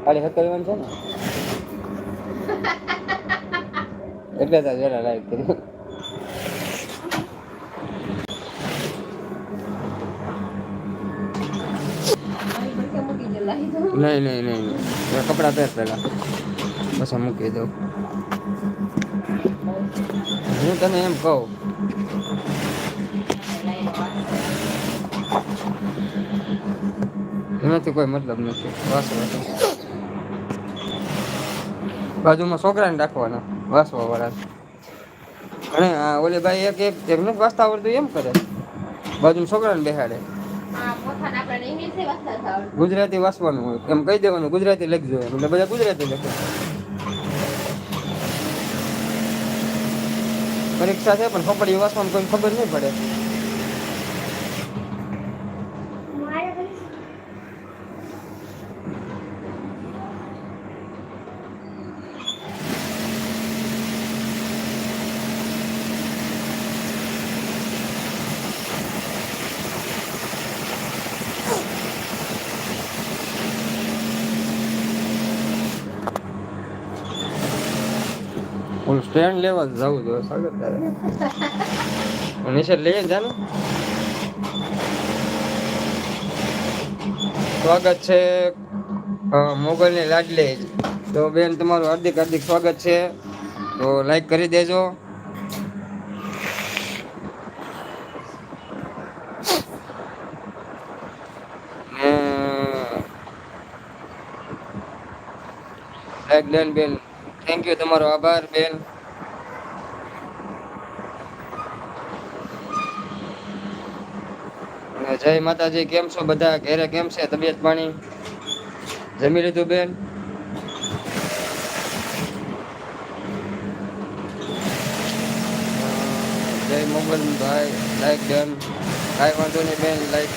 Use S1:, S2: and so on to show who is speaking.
S1: ખાલી હકલવાનું છે ને એટલે તો જરા લાઈક કર્યું. નહીં નહીં નહીં કપડાં પહેર પેલા પછી મૂકી દઉં. હું તને એમ કહું એનાથી કોઈ મતલબ નથી. બાજુમાં છોકરાને રાખવાના વાસવા વાળા. અને ઓલી ભાઈ એક એક નથી વાંચતા આવડતું એમ કરે, બાજુમાં છોકરાને બેહાડે. ગુજરાતી વાંચવાનું હોય એમ કહી દેવાનું ગુજરાતી લખજો એટલે બધા ગુજરાતી લખે. પરીક્ષા છે પણ ખપડી વાંચવાનું કોઈ ખબર નહીં પડે. હું સ્ટેન્ડ લેવા જવું જોઈએ સ્વાગત તારે નિશેર લઈએ જાનું. સ્વાગત છે મોગલની લાડલી. તો બેન તમારું હાર્દિક હાર્દિક સ્વાગત છે. તો લાઈક કરી દેજો. લાઈક ડન બેન, થેન્ક યુ, તમારો આભાર બેન. જય માતાજી. કેમ છો બધા? ઘરે કેમ છે તબિયત પાણી? જમી લીધું બેન? જય મોગલભાઈ, લાઈક ડન. કાંઈ વાંધો નહીં બેન, લાઈક.